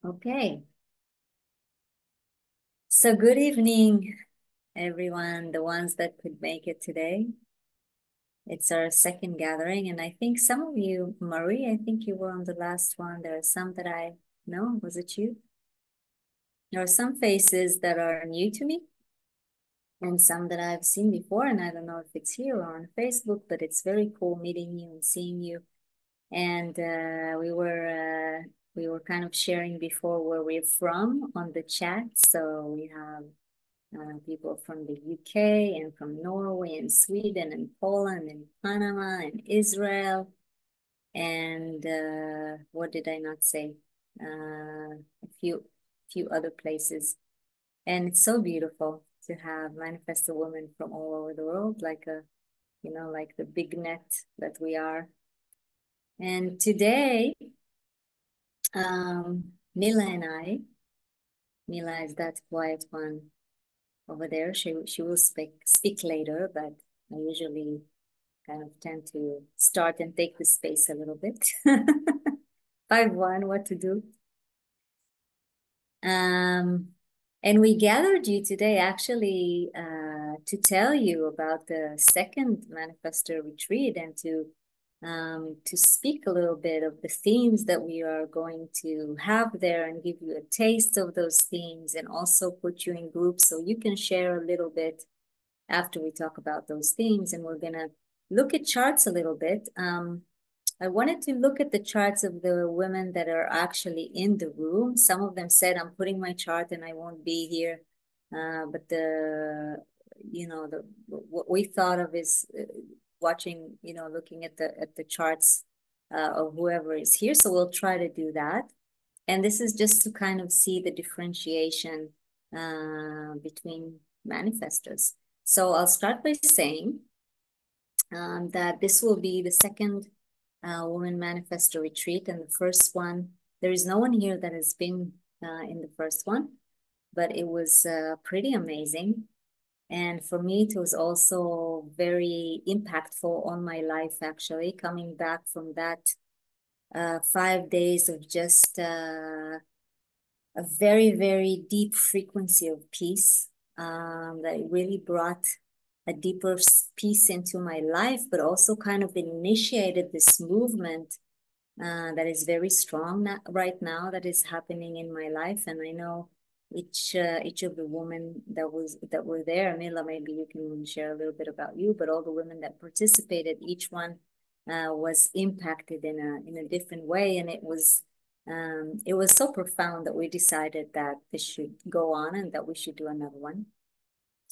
Okay, so good evening, everyone, the ones that could make it today. It's our second gathering, and I think some of you, Marie, I think you were on the last one. There are some that I know. Was it you? There are some faces that are new to me, and some that I've seen before, and I don't know if it's here or on Facebook, but it's very cool meeting you and seeing you. And we were kind of sharing before where we're from on the chat. So we have people from the UK and from Norway and Sweden and Poland and Panama and Israel. And what did I not say? A few other places. And it's so beautiful to have Manifestor women from all over the world, like the big net that we are. And today, Mila and I, Mila is that quiet one over there. She will speak later, but I usually kind of tend to start and take the space a little bit. 5-1, what to do. Um, and we gathered you today actually to tell you about the second Manifestor retreat and to speak a little bit of the themes that we are going to have there and give you a taste of those themes and also put you in groups so you can share a little bit after we talk about those themes. And we're going to look at charts a little bit. I wanted to look at the charts of the women that are actually in the room. Some of them said, I'm putting my chart and I won't be here. But what we thought of is watching, looking at the charts of whoever is here. So we'll try to do that. And this is just to kind of see the differentiation between manifestors. So I'll start by saying that this will be the second Woman Manifestor Retreat, and the first one, there is no one here that has been in the first one, but it was pretty amazing. And for me, it was also very impactful on my life, actually, coming back from that 5 days of just a very, very deep frequency of peace that really brought a deeper peace into my life, but also kind of initiated this movement that is very strong right now that is happening in my life. And I know each of the women that were there, Mila, maybe you can share a little bit about you, but all the women that participated, each one was impacted in a different way, and it was so profound that we decided that this should go on and that we should do another one.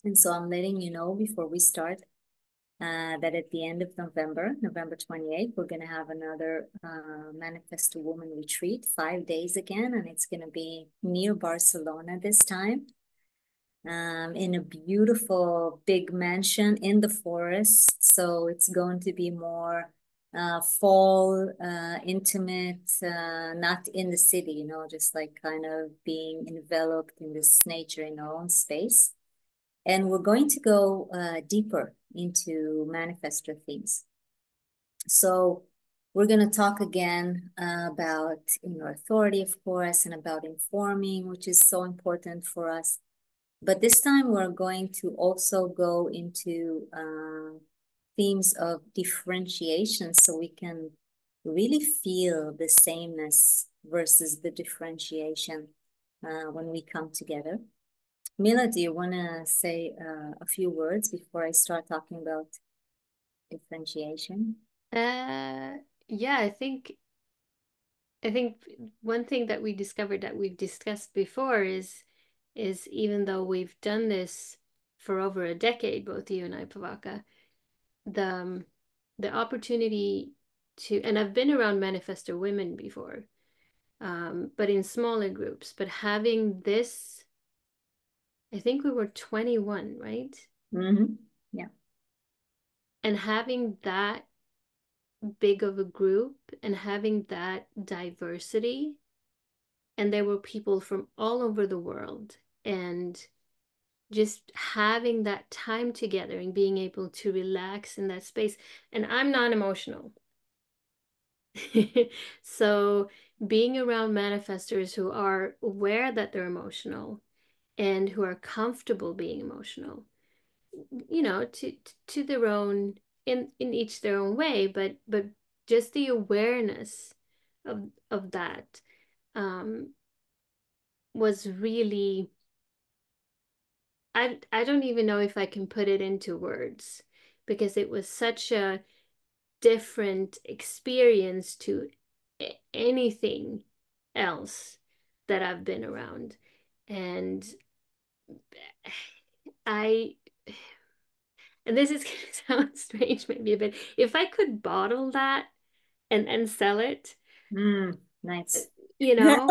And so I'm letting you know before we start that at the end of November, November 28th, we're going to have another Manifest a Woman retreat, 5 days again, and it's going to be near Barcelona this time, in a beautiful big mansion in the forest. So it's going to be more fall, intimate, not in the city, just like kind of being enveloped in this nature in our own space. And we're going to go deeper into manifestor themes. So we're going to talk again about inner authority, of course, and about informing, which is so important for us. But this time we're going to also go into themes of differentiation so we can really feel the sameness versus the differentiation when we come together. Mila, do you want to say a few words before I start talking about differentiation? Uh, yeah, I think one thing that we discovered that we've discussed before is even though we've done this for over a decade, both you and I, Pavaka, the the opportunity to, and I've been around manifestor women before, but in smaller groups, but having this, I think we were 21, right? Mm-hmm. Yeah. And having that big of a group and having that diversity, and there were people from all over the world, and just having that time together and being able to relax in that space. And I'm non-emotional, So being around manifestors who are aware that they're emotional and who are comfortable being emotional, to their own, in each their own way, but just the awareness of that um was really, I don't even know if I can put it into words, because it was such a different experience to anything else that I've been around. And I, and this is gonna sound strange maybe, but if I could bottle that and sell it, Nice. you know,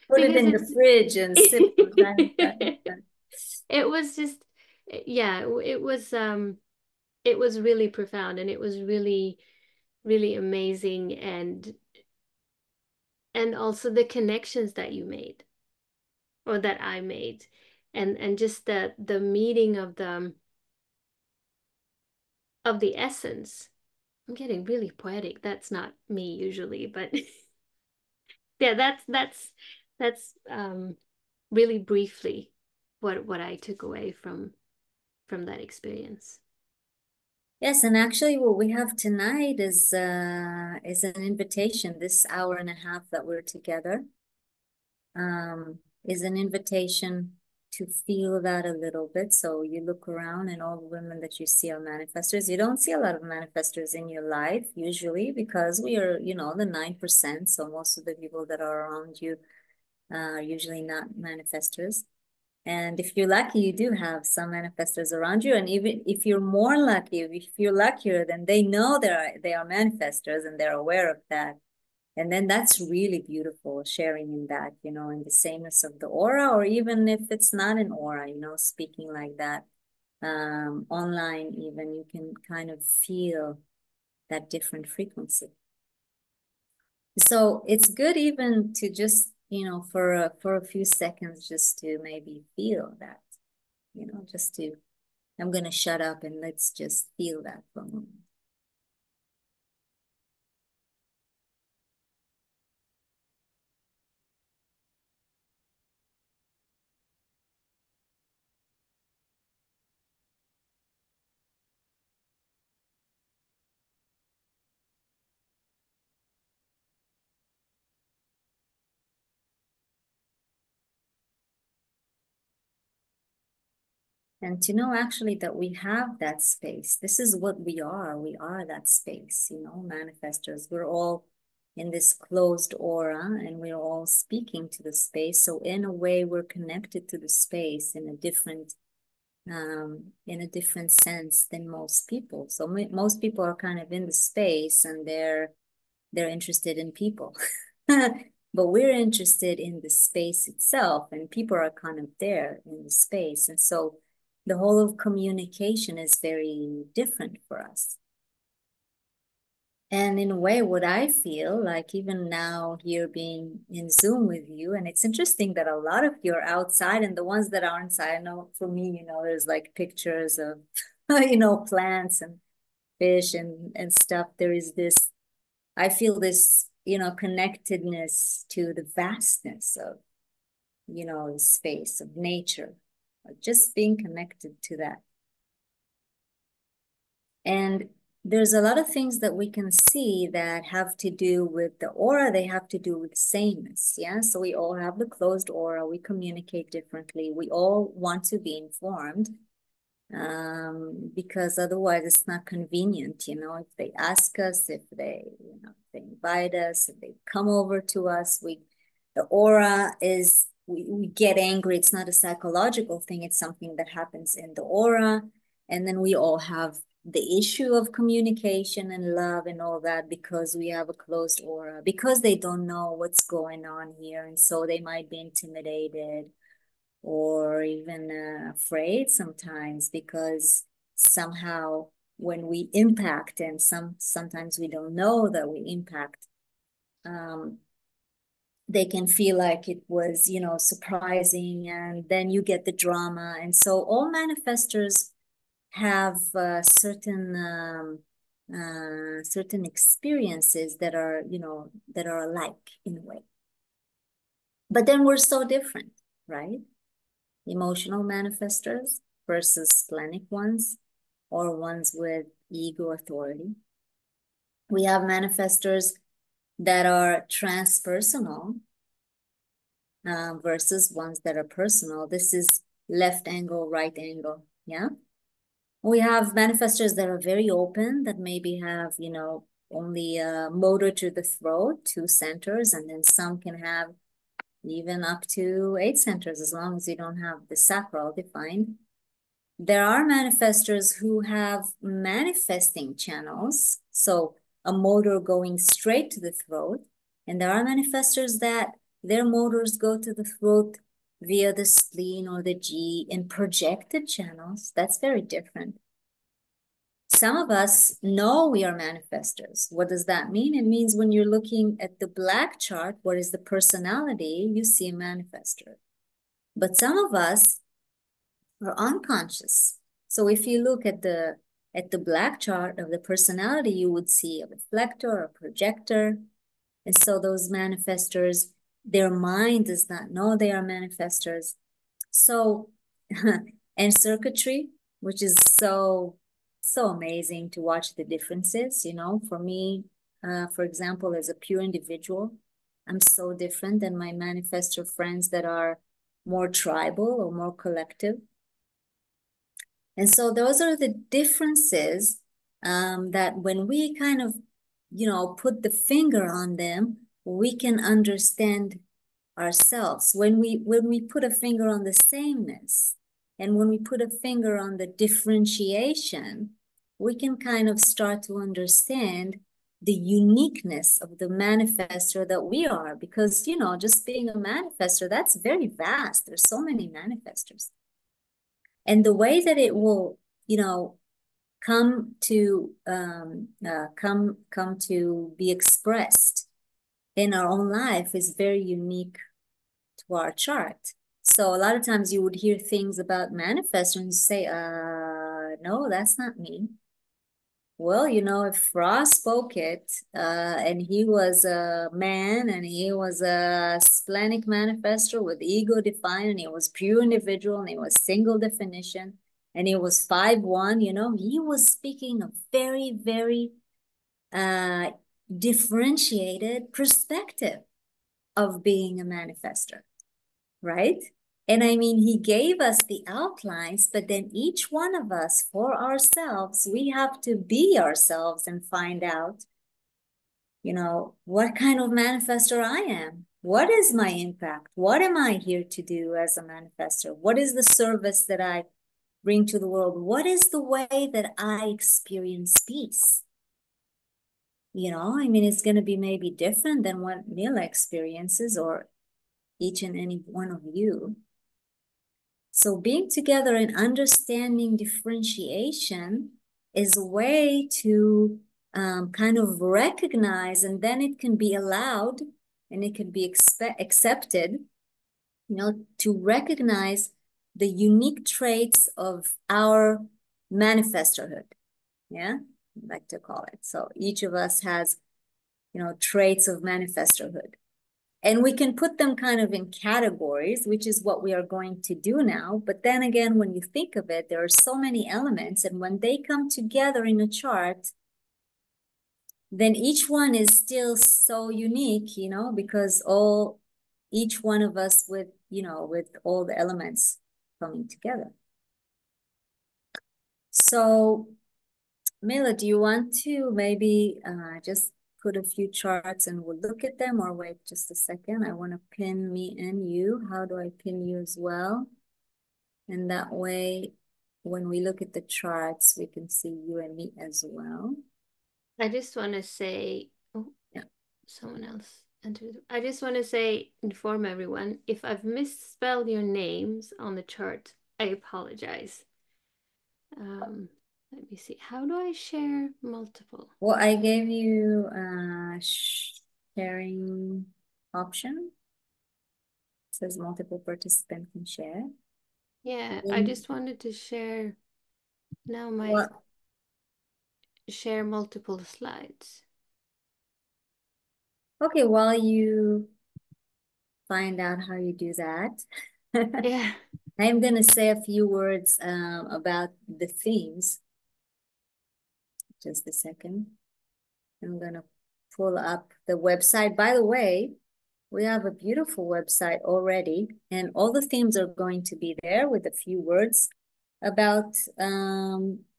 Put it because in the fridge and sip from time to time. it was just, yeah, it was really profound, and it was really, really amazing. And also the connections that you made, or that I made, and just the meeting of the essence. I'm getting really poetic. That's not me usually, but yeah, that's really briefly what I took away from that experience. Yes, and actually what we have tonight is an invitation. This hour and a half that we're together is an invitation to feel that a little bit. So you look around and all the women that you see are manifestors. You don't see a lot of manifestors in your life usually because we are, the 9%. So most of the people that are around you are usually not manifestors. And if you're lucky, you do have some manifestors around you. And even if you're more lucky, if you're luckier, then they know they are manifestors and they're aware of that. And then that's really beautiful, sharing in that, in the sameness of the aura, or even if it's not an aura, speaking like that. Online, even you can kind of feel that different frequency. So it's good even to just, for a few seconds, just to maybe feel that, just to, I'm going to shut up and let's just feel that for a moment. And to know actually that we have that space. This is what we are. We are that space, manifestors. We're all in this closed aura and we're all speaking to the space. So in a way, we're connected to the space in a different sense than most people. So most people are kind of in the space and they're interested in people. But we're interested in the space itself, and people are kind of there in the space. And so the whole of communication is very different for us. And in a way, what I feel like even now here being in Zoom with you, and it's interesting that a lot of you are outside, and the ones that are inside, I know for me, there's like pictures of, plants and fish and stuff. There is this, I feel this, connectedness to the vastness of, the space of nature, just being connected to that. And there's a lot of things that we can see that have to do with the aura. They have to do with sameness. Yeah. So we all have the closed aura. We communicate differently. We all want to be informed because otherwise it's not convenient. If they ask us, if they invite us, if they come over to us, the aura is, we get angry. It's not a psychological thing. It's something that happens in the aura. And then we all have the issue of communication and love and all that because we have a closed aura, because they don't know what's going on here. And so they might be intimidated or even afraid sometimes because somehow when we impact, and sometimes we don't know that we impact, they can feel like it was, surprising, and then you get the drama. And so all manifestors have certain certain experiences that are, that are alike in a way. But then we're so different, right? Emotional manifestors versus splenic ones, or ones with ego authority. We have manifestors that are transpersonal versus ones that are personal. This is left angle, right angle. Yeah. We have manifestors that are very open, that maybe have, only a motor to the throat, 2 centers, and then some can have even up to 8 centers, as long as you don't have the sacral defined. There are manifestors who have manifesting channels, so a motor going straight to the throat, and there are manifestors that their motors go to the throat via the spleen or the G in projected channels. That's very different. Some of us know we are manifestors. What does that mean? It means when you're looking at the black chart, what is the personality, you see a manifestor. But some of us are unconscious. So if you look at the black chart of the personality, you would see a reflector or a projector. And so those manifestors, their mind does not know they are manifestors. So, and circuitry, which is so amazing to watch the differences, for me, for example, as a pure individual, I'm so different than my manifestor friends that are more tribal or more collective. And so those are the differences that when we kind of, put the finger on them, we can understand ourselves. When we put a finger on the sameness, and when we put a finger on the differentiation, we can kind of start to understand the uniqueness of the manifestor that we are. Because, just being a manifestor, that's very vast. There's so many manifestors. And the way that it will, come to come to be expressed in our own life is very unique to our chart. So a lot of times you would hear things about manifesting and you say, no, that's not me. Well, if Ross spoke it, and he was a man, and he was a splenic manifestor with ego defined, and he was pure individual, and he was single definition, and he was 5'1", he was speaking a very, very differentiated perspective of being a manifestor, right? And I mean, he gave us the outlines, but then each one of us for ourselves, we have to be ourselves and find out, what kind of manifestor I am. What is my impact? What am I here to do as a manifestor? What is the service that I bring to the world? What is the way that I experience peace? I mean, it's going to be maybe different than what Mila experiences, or each and any one of you. So being together and understanding differentiation is a way to kind of recognize, and then it can be allowed and it can be accepted, to recognize the unique traits of our manifestorhood. Yeah, I like to call it. So each of us has, traits of manifestorhood. And we can put them kind of in categories, which is what we are going to do now. But then again, when you think of it, there are so many elements. And when they come together in a chart, then each one is still so unique, because each one of us with all the elements coming together. So, Mila, do you want to maybe just put a few charts and we'll look at them, or wait just a second? I want to pin me and you. How do I pin you as well? And that way, when we look at the charts, we can see you and me as well. I just want to say, oh, Yeah. someone else entered. I just want to say, inform everyone, if I've misspelled your names on the chart, I apologize. Let me see. How do I share multiple? Well, I gave you a sharing option. It says multiple participants can share. Yeah, I just wanted to share now my Well, share multiple slides. Okay, while you find out how you do that, Yeah. I'm going to say a few words about the themes. Just a second. I'm going to pull up the website. By the way, we have a beautiful website already, and all the themes are going to be there with a few words about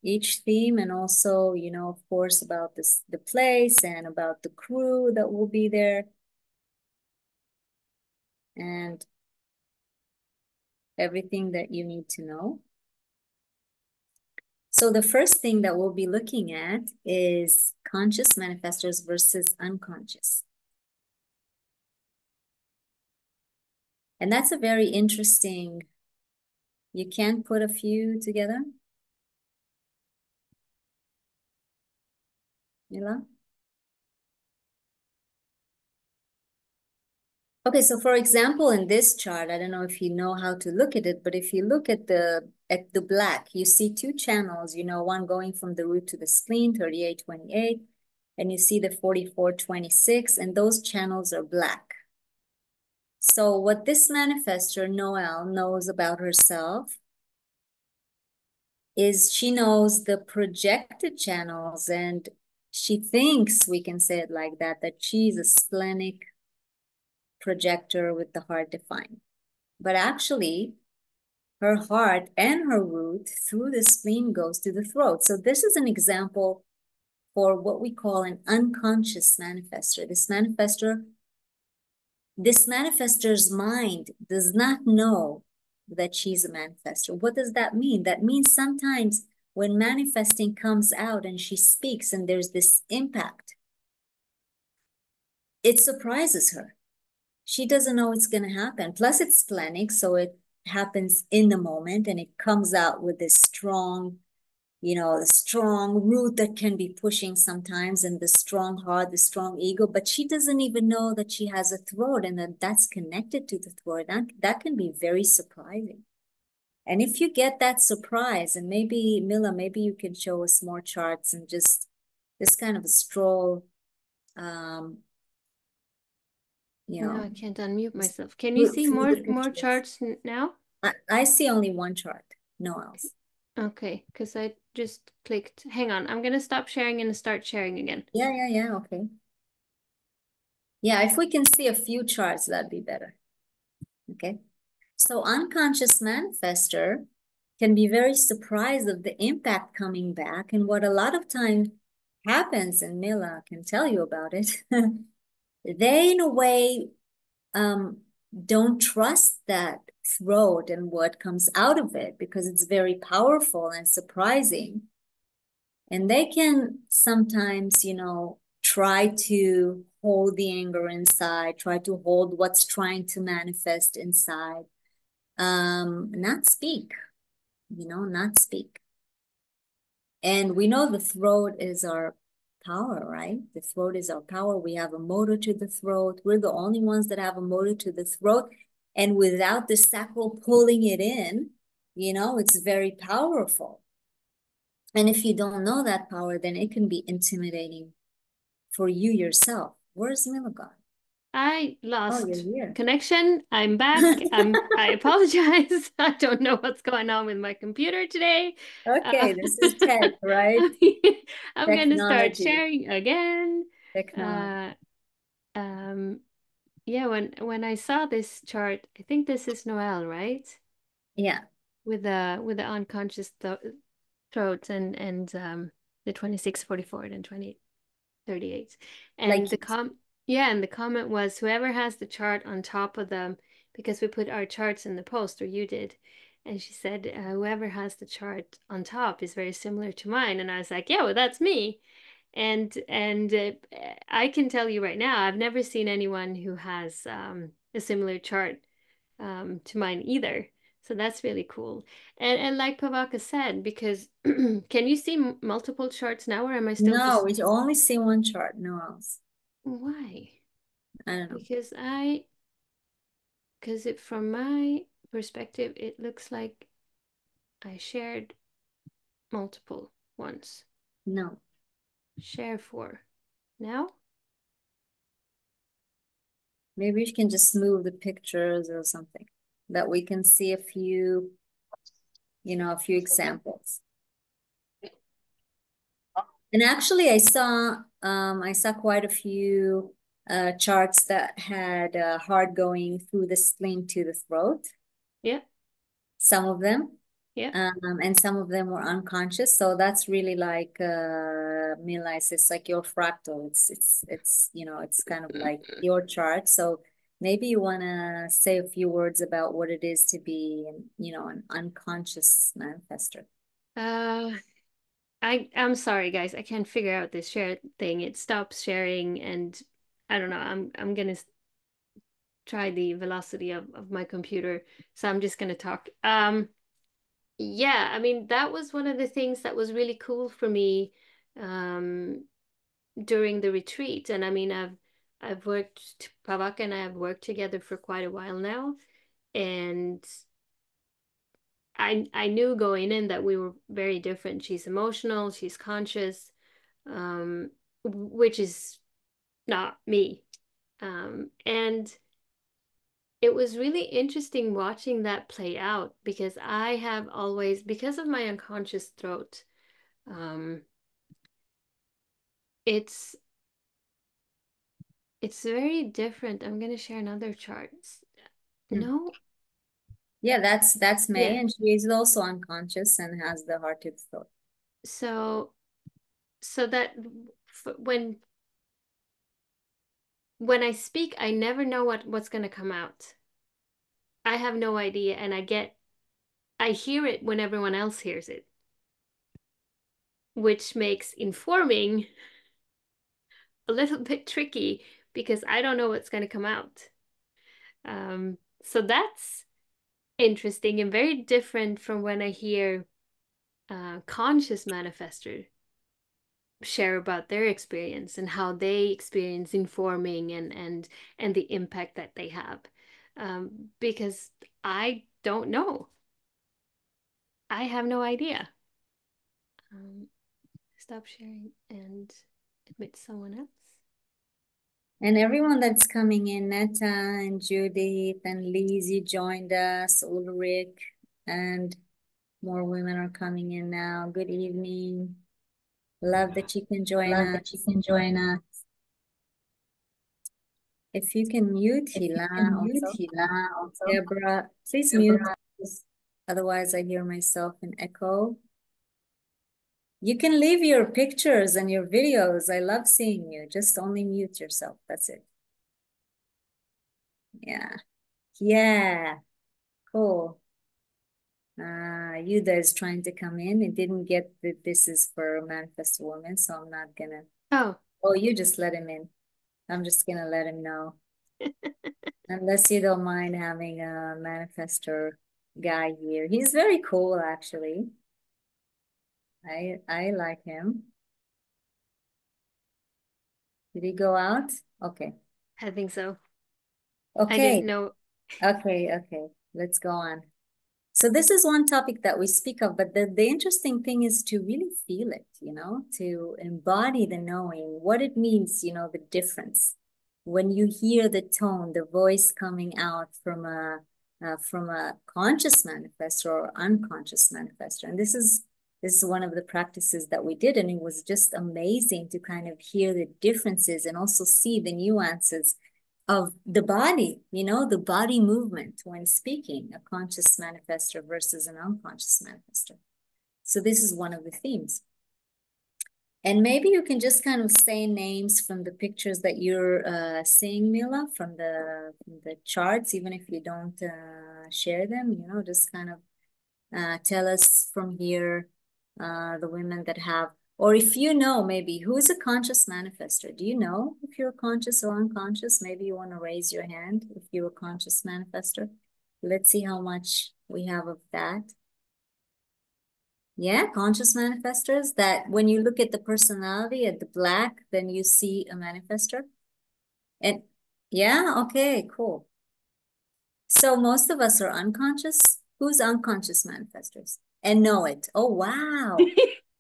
each theme, and also, you know, of course, about the place and about the crew that will be there, and everything that you need to know. So the first thing that we'll be looking at is conscious manifestors versus unconscious. And that's a very interesting, you can put a few together, Mila? Okay, so for example, in this chart, I don't know if you know how to look at it, but if you look at the black, you see two channels, you know, one going from the root to the spleen, 3828, and you see the 4426, and those channels are black. So what this manifestor, Noelle, knows about herself is she knows the projected channels, and she thinks, we can say it like that she's a splenic projector with the heart defined. But actually, her heart and her root through the spleen goes to the throat. So this is an example for what we call an unconscious manifestor. This manifestor's mind does not know that she's a manifestor. What does that mean? That means sometimes when manifesting comes out and she speaks and there's this impact, it surprises her. She doesn't know it's going to happen. Plus, it's splenic, so it happens in the moment and it comes out with this strong, you know, the strong root that can be pushing sometimes, and the strong heart, the strong ego. But she doesn't even know that she has a throat and that that's connected to the throat. That can be very surprising. And if you get that surprise, and maybe, Mila, maybe you can show us more charts and just this kind of a stroll, um, you No, know, I can't unmute myself. Can you see through the more pictures. charts now? I see only one chart, no else. Okay, because I just clicked. Hang on, I'm gonna stop sharing and start sharing again. Yeah, okay. Yeah, if we can see a few charts, that'd be better. Okay. So unconscious manifestor can be very surprised of the impact coming back. And what a lot of time happens, and Mila can tell you about it, they in a way don't trust that throat and what comes out of it because it's very powerful and surprising. And they can sometimes, you know, try to hold the anger inside, try to hold what's trying to manifest inside, not speak, you know, not speak. And we know the throat is our power, right? The throat is our power. We have a motor to the throat. We're the only ones that have a motor to the throat. And without the sacral pulling it in, you know, it's very powerful. And if you don't know that power, then it can be intimidating for you yourself. Where's Milligan? I Oh, you're lost here. connection. I'm back. I apologize. I don't know what's going on with my computer today. Okay, this is tech, right? I'm gonna start Technology, sharing again. technology. Uh, um, yeah, when I saw this chart, I think this is Noel, right? Yeah, With the unconscious throats and the 2644 and 2038. And like the you. and the comment was whoever has the chart on top of them, because we put our charts in the post, or you did. And she said, whoever has the chart on top is very similar to mine. And I was like, yeah, well, that's me. And I can tell you right now, I've never seen anyone who has a similar chart to mine either. So that's really cool. And like Pavaka said, because can you see multiple charts now, or am I still No, just we only see one chart, no else. why? I don't know. Because it from my perspective, it looks like I shared multiple ones. No. share for. Now? Maybe you can just move the pictures or something that we can see a few, a few examples. And actually, I saw quite a few charts that had heart going through the spleen to the throat. Yeah. Some of them. Yeah. And some of them were unconscious. So that's really like Mila says, it's like your fractal. It's kind of like your chart. So maybe you want to say a few words about what it is to be, an unconscious manifester. I'm sorry, guys. I can't figure out this share thing. It stops sharing, and I don't know. I'm gonna try the velocity of my computer, so I'm just gonna talk. Yeah, I mean that was one of the things that was really cool for me um during the retreat. And I mean I've worked Pavaka and I have worked together for quite a while now, and I knew going in that we were very different. She's emotional, she's conscious, which is not me. And it was really interesting watching that play out because I have always, because of my unconscious throat, um, it's it's very different. I'm gonna share another chart. Hmm. No, Yeah, that's May, yeah. and she is also unconscious and has the heart to the throat. So so that when I speak, I never know what's gonna come out. I have no idea, and I hear it when everyone else hears it, which makes informing a little bit tricky because I don't know what's going to come out. So that's interesting and very different from when I hear conscious manifestors share about their experience and how they experience informing and the impact that they have. Because I don't know. I have no idea. Um, Stop sharing and admit someone else. And everyone that's coming in, Netta and Judith and Lizzie joined us, Ulrich, and more women are coming in now. Good evening. Love that you can join Love that you us. can join us. If you can mute If you Hila can mute also. Hila also. Deborah, please mute. Deborah. Otherwise, I hear myself in echo. You can leave your pictures and your videos. I love seeing you. Just only mute yourself. That's it. Yeah. Yeah. Cool. Yuda is trying to come in. It didn't get that this is for Manifest Woman, so I'm not gonna. Oh, Oh, you just let him in. I'm just gonna let him know. Unless you don't mind having a manifestor guy here. He's very cool, actually. I like him. Did he go out? Okay. I think so. I didn't Okay. know. Okay. Let's go on. So this is one topic that we speak of, but the interesting thing is to really feel it, to embody the knowing, what it means, the difference. When you hear the tone, the voice coming out from a conscious manifestor or unconscious manifestor. And this is one of the practices that we did, and it was just amazing to kind of hear the differences and also see the nuances of the body, the body movement when speaking, a conscious manifestor versus an unconscious manifestor. So this is one of the themes. And maybe you can just kind of say names from the pictures that you're seeing, Mila, from the charts, even if you don't share them, just kind of tell us from here the women that have, or if you know, maybe who's a conscious manifestor? Do you know if you're conscious or unconscious? Maybe you want to raise your hand if you're a conscious manifestor. Let's see how much we have of that. Yeah, conscious manifestors, that when you look at the personality at the black, then you see a manifestor. And yeah, okay, cool. So most of us are unconscious. Who's unconscious manifestors? And know it. Oh, wow.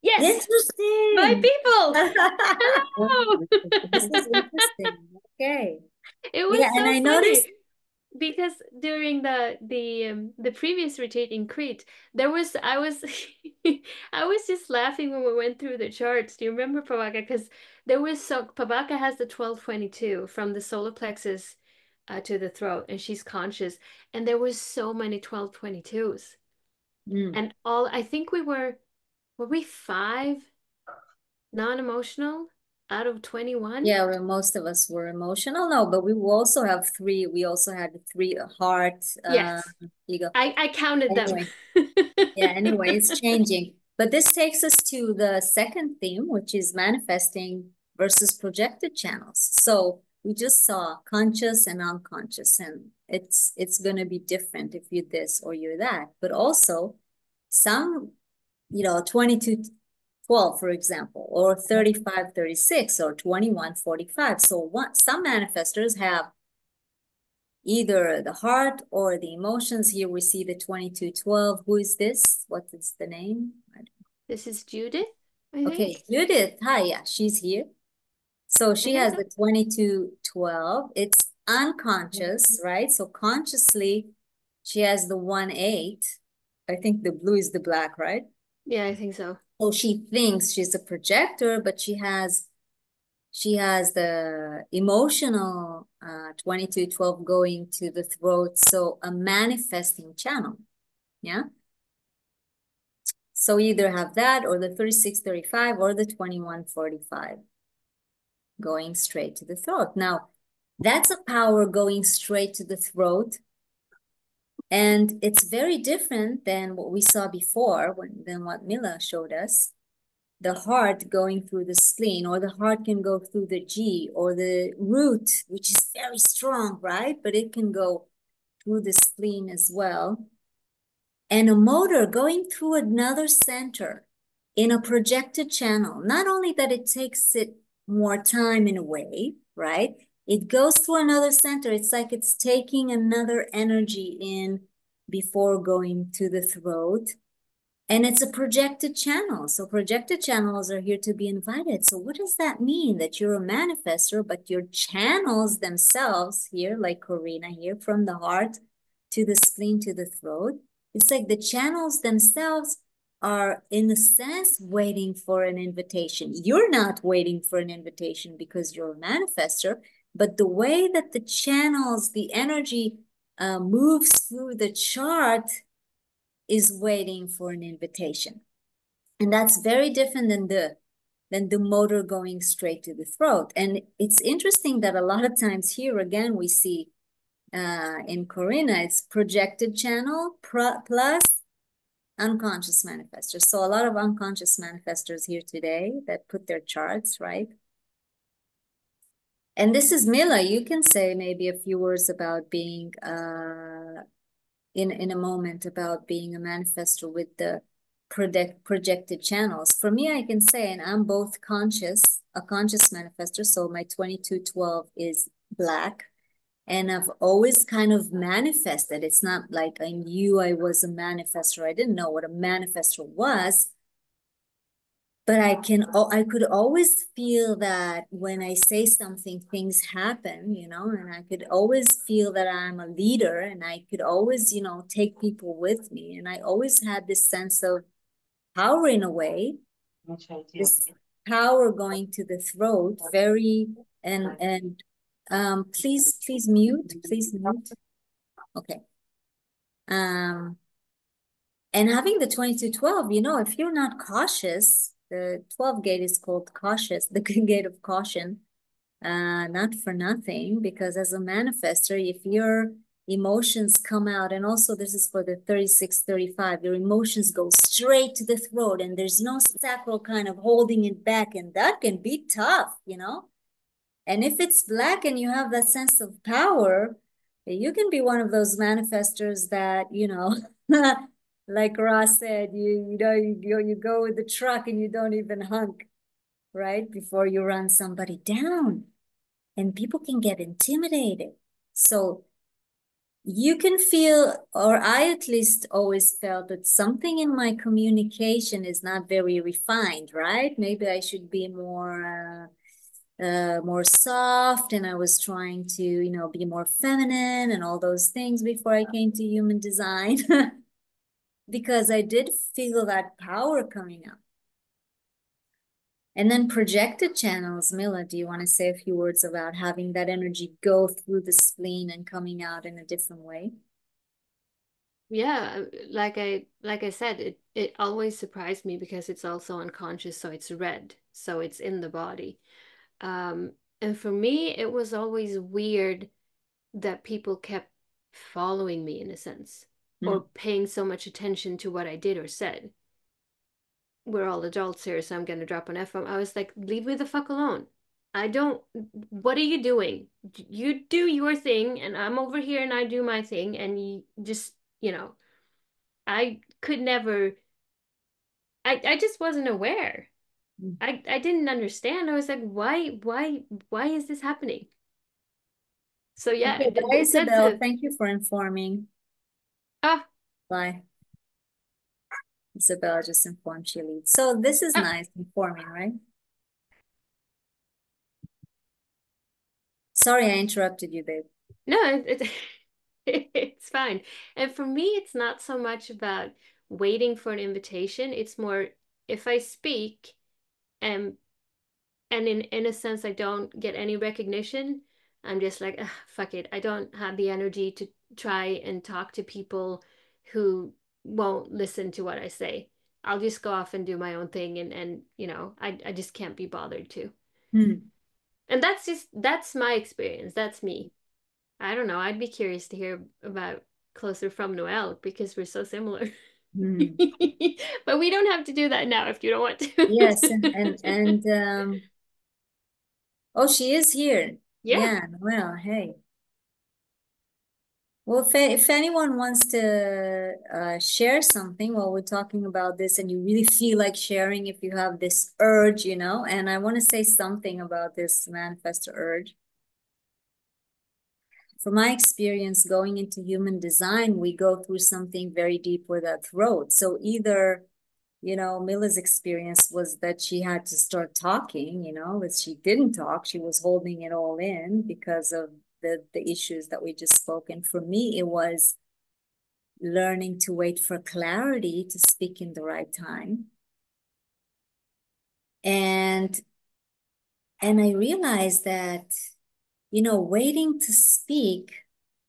Yes, my Interesting. people. Hello. This is interesting. Okay. It was Yeah, and so I funny noticed. because during the previous retreat in Crete, there was I was I was just laughing when we went through the charts. Do you remember Pavaka? Because there was so Pavaka has the 1222 from the solar plexus to the throat, and she's conscious, and there was so many 1222s, Mm. and all I think were we five non-emotional out of 21? Yeah, well, most of us were emotional. No, but we will also have three. We also had three heart, Yes, ego. I counted them. Anyway, yeah, anyway, it's changing. But this takes us to the second theme, which is manifesting versus projected channels. So we just saw conscious and unconscious, and it's gonna be different if you're this or you're that. But also some, 2212, for example, or 3536 or 2145. So some manifestors have either the heart or the emotions. Here we see the 2212. Who is this? What is the name? This is Judith, I Okay, think. Judith. Hi, yeah, she's here. So I she think has so. the 2212. It's unconscious, right? So consciously, she has the 1-8. I think the blue is the black, right? Yeah, I think so. So she thinks she's a projector, but she has the emotional 2212 going to the throat, so a manifesting channel. Yeah. So either have that or the 3635 or the 2145 going straight to the throat. Now, that's a power going straight to the throat. And it's very different than what we saw before, than what Mila showed us. The heart going through the spleen, or the heart can go through the G, or the root, which is very strong, right? But it can go through the spleen as well. And a motor going through another center in a projected channel. Not only that it takes it more time in a way, right? It goes through another center. It's like it's taking another energy in before going to the throat. And it's a projected channel. So projected channels are here to be invited. So what does that mean? That you're a manifestor, but your channels themselves here, like Corina here, from the heart to the spleen to the throat, it's like the channels themselves are, in a sense, waiting for an invitation. You're not waiting for an invitation because you're a manifestor, but the way that the channels, the energy moves through the chart is waiting for an invitation. And that's very different than the motor going straight to the throat. And it's interesting that a lot of times here again we see in Corina, it's projected channel plus unconscious manifestors. So a lot of unconscious manifestors here today that put their charts, right? And this is Mila. You can say maybe a few words about being in a moment about being a manifestor with the projected channels. For me, I can say, and I'm both a conscious manifestor. So my 2212 is black. And I've always kind of manifested. It's not like I knew I was a manifestor. I didn't know what a manifestor was. But I could always feel that when I say something, things happen, and I could always feel that I'm a leader, and I could always, take people with me. And I always had this sense of power in a way, this power going to the throat, please mute, please mute. Okay. And having the 2212, if you're not cautious, the 12 gate is called cautious, the gate of caution, not for nothing, because as a manifester, if your emotions come out, and also this is for the 3635, your emotions go straight to the throat and there's no sacral kind of holding it back, and that can be tough, And if it's black and you have that sense of power, you can be one of those manifestors that, like Ross said, you go with the truck and you don't even hunk, right? Before you run somebody down. And people can get intimidated. So you can feel, or I at least always felt that something in my communication is not very refined, right? Maybe I should be more soft, and I was trying to, be more feminine and all those things before I came to human design, because I did feel that power coming up. And then projected channels, Mila, do you want to say a few words about having that energy go through the spleen and coming out in a different way? Yeah, like I said, it always surprised me because it's also unconscious, so it's red, so it's in the body. And for me, it was always weird that people kept following me in a sense, or Mm. paying so much attention to what I did or said. We're all adults here, so I'm gonna drop an F-bomb. I was like, leave me the fuck alone. I don't, what are you doing? You do your thing, and I'm over here and I do my thing, and you just, I could never, I just wasn't aware. Mm. I didn't understand. I was like, why is this happening? So yeah, Okay, bye, that's Isabel. a, Thank you for informing. ah, Bye. Isabella just informed she leaves. So this is ah, nice, informing, right? Sorry, I interrupted you, babe. no, it's fine. And for me, it's not so much about waiting for an invitation. It's more if I speak and in a sense I don't get any recognition, I'm just like, "Ugh, fuck it. I don't have the energy to try and talk to people who won't listen to what I say. I'll just go off and do my own thing and I just can't be bothered to. Hmm. And that's my experience. That's me. I don't know. I'd be curious to hear about closer from Noelle because we're so similar. Hmm. But we don't have to do that now if you don't want Yes, and to. oh, she is here. Yeah. Yeah, well, hey. Well, if anyone wants to share something while we're talking about this, and you really feel like sharing, if you have this urge, and I want to say something about this manifestor urge. From my experience going into human design, we go through something very deep with our throat. So either, Mila's experience was that she had to start talking, but she didn't talk. She was holding it all in because of the issues that we just spoke. And for me, it was learning to wait for clarity to speak in the right time. And I realized that, waiting to speak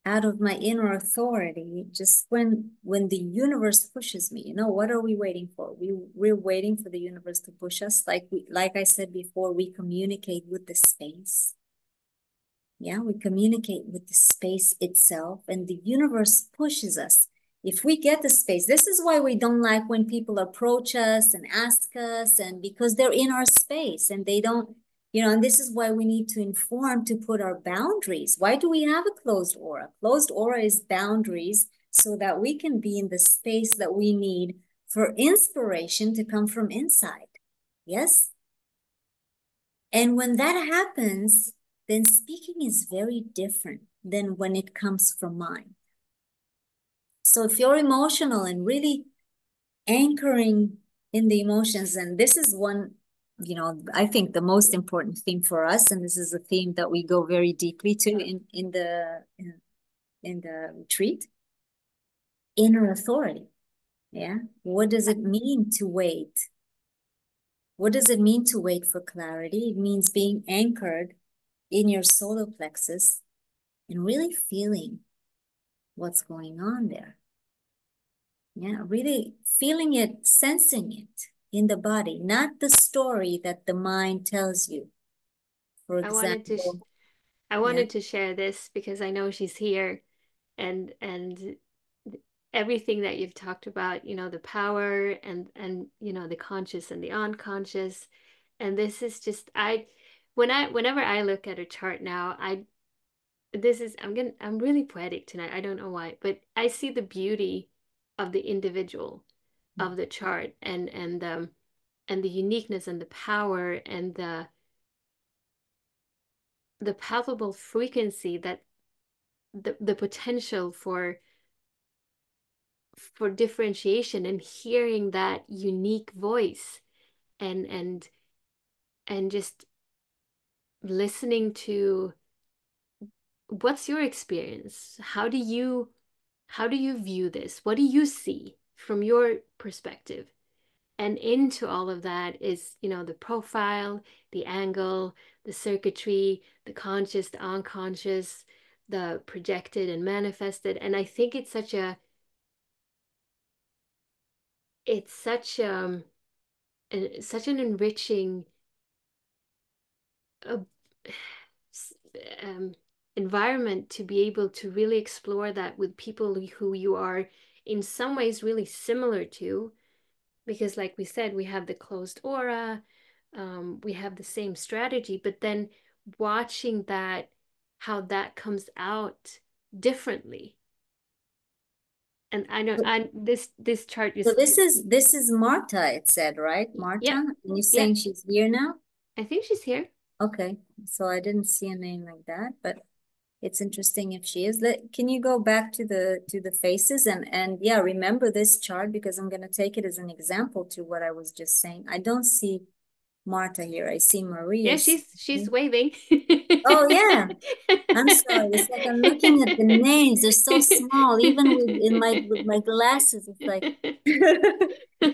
out of my inner authority, just when the universe pushes me, what are we waiting for? We're waiting for the universe to push us. Like I said before, we communicate with the space. Yeah, we communicate with the space itself, and the universe pushes us. If we get the space, this is why we don't like when people approach us and ask us, and because they're in our space and they don't, and this is why we need to inform to put our boundaries. Why do we have a closed aura? Closed aura is boundaries so that we can be in the space that we need for inspiration to come from inside. Yes? And when that happens, then speaking is very different than when it comes from mind. So if you're emotional and really anchoring in the emotions, and this is one, I think the most important theme for us, and this is a theme that we go very deeply to in the retreat, inner authority. Yeah. What does it mean to wait? What does it mean to wait for clarity? It means being anchored in your solar plexus and really feeling what's going on there. Yeah, really feeling it, sensing it in the body, not the story that the mind tells you. For I wanted to sh example, I yeah. wanted to share this because I know she's here and everything that you've talked about, the power and the conscious and the unconscious. And this is just whenever I look at a chart now, I'm really poetic tonight. I don't know why, but I see the beauty of the individual of the chart and the uniqueness and the power and the palpable frequency that the potential for differentiation, and hearing that unique voice, and just listening to what's your experience, how do you view this, what do you see from your perspective. And into all of that is, the profile, the angle, the circuitry, the conscious, the unconscious, the projected and manifested. And I think it's such such an enriching uh, environment to be able to really explore that with people who you are in some ways really similar to, because like we said, we have the closed aura, we have the same strategy, but then watching that, how that comes out differently. And I know, this chart So is, this is Marta, it said, right? yeah, Marta? And you're yeah, saying she's here now? I think she's here. Okay. So I didn't see a name like that, but it's interesting if she is. Can you go back to the faces and yeah, remember this chart because I'm gonna take it as an example to what I was just saying. I don't see Marta here. I see Yeah, Maria's. she's waving. Oh yeah. I'm sorry. It's like I'm looking at the names. They're so small. Even with my glasses, it's like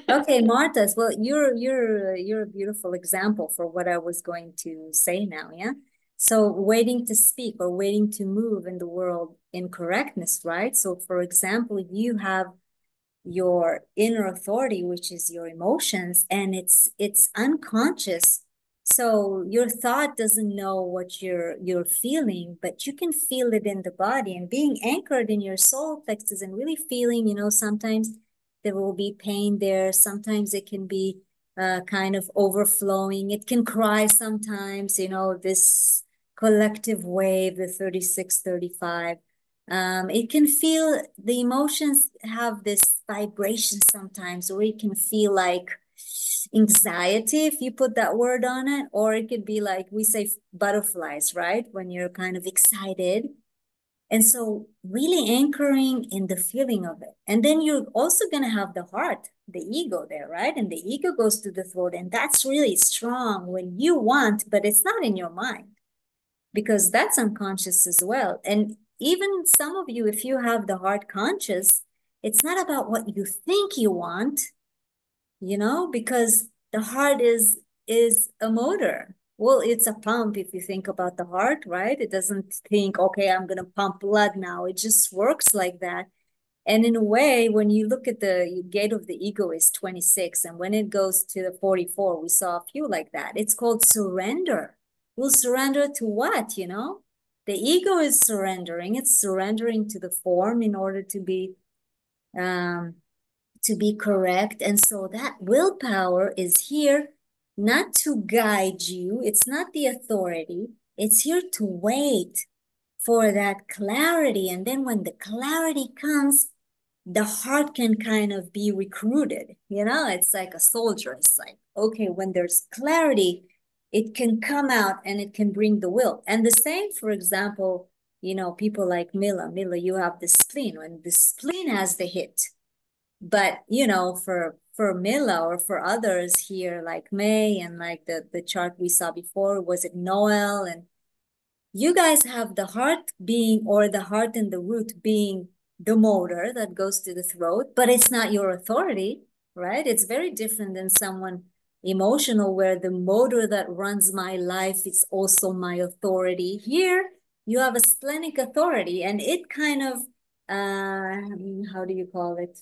okay, Martha's. Well, you're a beautiful example for what I was going to say now, yeah? So waiting to speak or waiting to move in the world in correctness, right? So for example, you have your inner authority, which is your emotions, and it's unconscious. So your thought doesn't know what you're feeling, but you can feel it in the body and being anchored in your solar plexus and really feeling, sometimes there will be pain there. Sometimes it can be kind of overflowing. It can cry sometimes, this collective wave, the 36, 35. It can feel the emotions have this vibration sometimes, or it can feel like anxiety if you put that word on it, or it could be like we say butterflies, right? When you're kind of excited. And so really anchoring in the feeling of it. And then you're also going to have the heart, the ego there, right? And the ego goes to the throat. And that's really strong when you want, but it's not in your mind because that's unconscious as well. And even some of you, if you have the heart conscious, it's not about what you think you want, because the heart is a motor. Well, it's a pump if you think about the heart, right? It doesn't think, okay, I'm going to pump blood now. It just works like that. And in a way, when you look at the gate of the ego is 26, and when it goes to the 44, we saw a few like that. It's called surrender. We'll surrender to what, The ego is surrendering. It's surrendering to the form in order um, to be correct. And so that willpower is here not to guide you. It's not the authority. It's here to wait for that clarity. And then when the clarity comes, the heart can kind of be recruited. It's like a soldier. It's like, okay, when there's clarity, it can come out and it can bring the will. And the same, for example, people like Mila. Mila, you have the spleen. When the spleen has the hit, but for Mila or for others here, like May and like the chart we saw before, was it Noel? And you guys have the heart being, or the heart and the root being the motor that goes to the throat, but it's not your authority, right? It's very different than someone emotional where the motor that runs my life is also my authority. Here, you have a splenic authority, and it kind of, how do you call it?